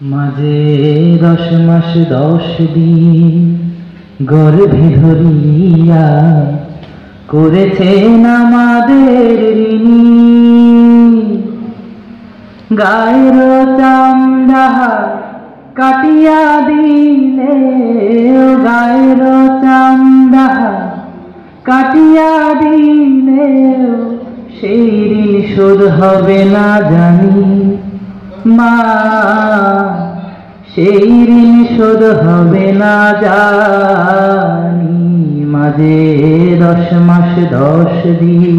মাঝে 10 মাস 10 দিন গর্ভে ধরিয়া করেছেন আমাদের ঋণী। গায়ের চামড়া কাটিয়া দিলে, গায়ের চামড়া কাটিয়া দিলে সেই ঋণ শোধ হবে না জানি মা, সেই ঋণ শোধ হবে না জানি। মাঝে 10 মাস 10 দিন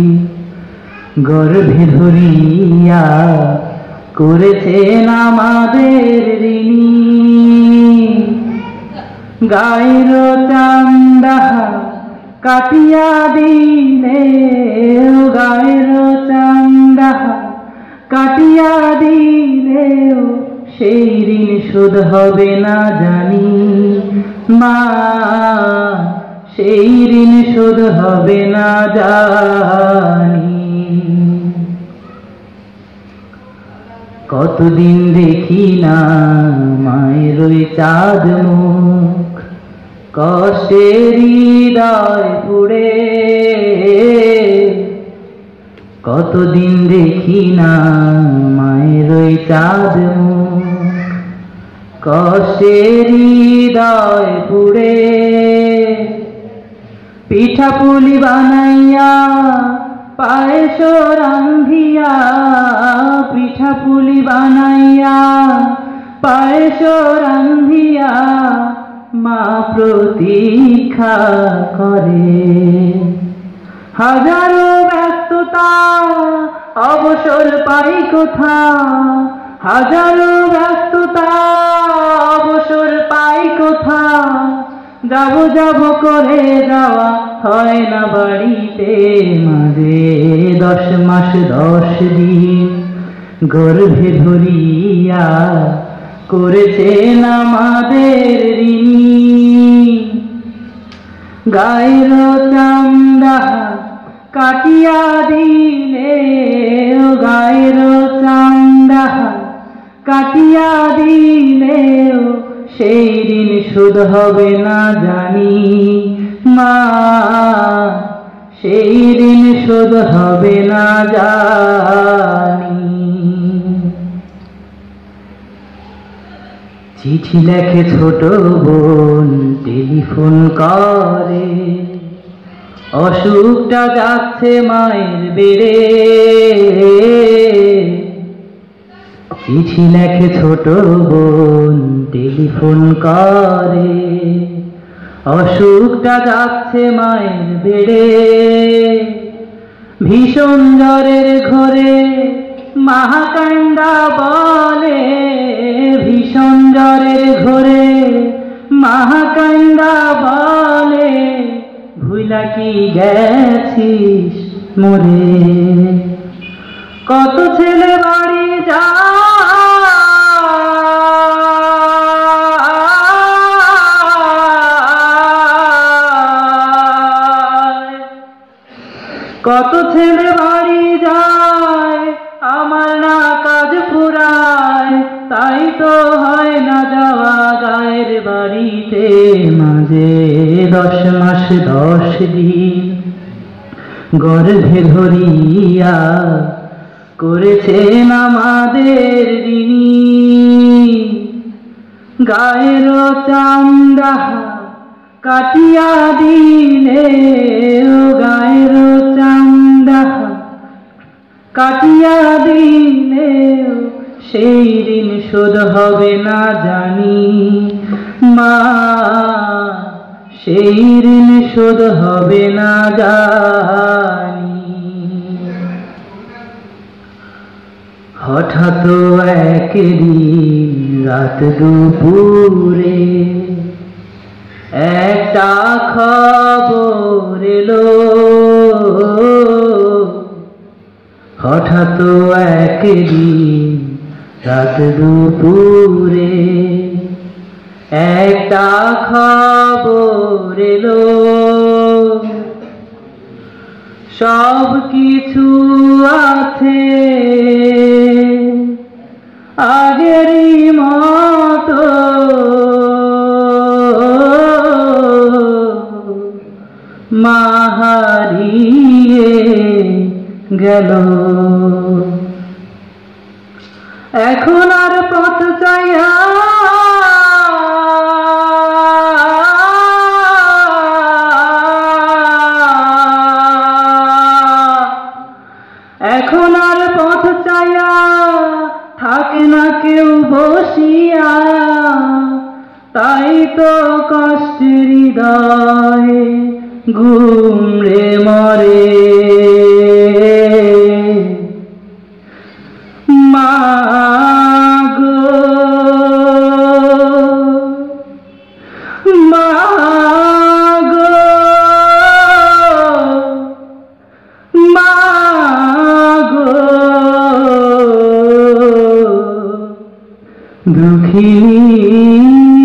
গর্ভে ধরিয়া করেছেন আমাদের ঋণী। গায়ের চামড়া কাটিয়া দিলে, গায়ের চামড়া কাটিয়া দিলে সেই ঋণ শোধ হবে না জানি মা, সেই ঋণ শোধ হবে না জানি। কতদিন দেখি না মায়ের ওই চাঁদ মুখ, কষ্টের হৃদয় পুড়ে। কতদিন দেখি না মায়ের ওই চাঁদ মুখ, কষ্টের হৃদয় পুড়ে। পিঠা পুলি বানাইয়া পায়েস রান্ধিয়া, পিঠা পুলি বানাইয়া পায়েস রান্ধিয়া মা প্রতীক্ষা করে। হাজারো ব্যস্ততা অবসর পাই কোথা, হাজারো ব্যস্ততা অবসর পাই কোথা। যাব যাব করে যাওয়া হয় না বাড়িতে। মাঝে 10 মাস 10 দিন গর্ভে ধরিয়া করেছেন আমাদের ঋণী। গায়ের চামড়া কাটিয়া দিলে, গায়ের চামড়া কাটিয়া দিলে সেই ঋণ শোধ হবে না জানি মা, সেই ঋণ শোধ হবে না জানি। চিঠি লেখে ছোট বোন টেলিফোন করে, অসুখটা যাচ্ছে মায়ের বেড়ে। চিঠি লেখে ছোট বোন টেলিফোন করে, অসুখটা যাচ্ছে মায়ের বেড়ে। ভীষণ জ্বরের ঘরে মাহাকান্দা বলে, ভীষণ জ্বরের ঘরে মাহাকান্দা বলে, ভুইলা কি গেছিস মরে। কত ছেলে বাড়ি যায়, কত ছেলে বাড়ি যায়, আমার না কাজ ফুরায়, তাই তো হয় না যাওয়া গায়ের বাড়িতে। মাঝে 10 মাস 10 দিন গর্ভে ধরিয়া করেছেন আমাদের ঋণী। গায়ের চামড়া কাটিয়া দিলে, গায়ের চামড়া কাটিয়া দিলে সেই ঋণ শোধ হবে না জানি মা, সেই ঋণ শোধ হবে না জানি। হঠাৎ একদিন রাত দুপুরে একটা খবর এলো, হঠাৎ একদিন রাত দুপুরে একটা খবর এলো। সব কিছু আছে আগেরই মতো, গেল। এখন আর পথ চাইয়া এখন আর পথ চাইয়া থাকে না কেউ বসিয়া, তাই তো কষ্টের হৃদয়ে ঘুমরে মরে। মাগো মাগো মাগো দুঃখিনী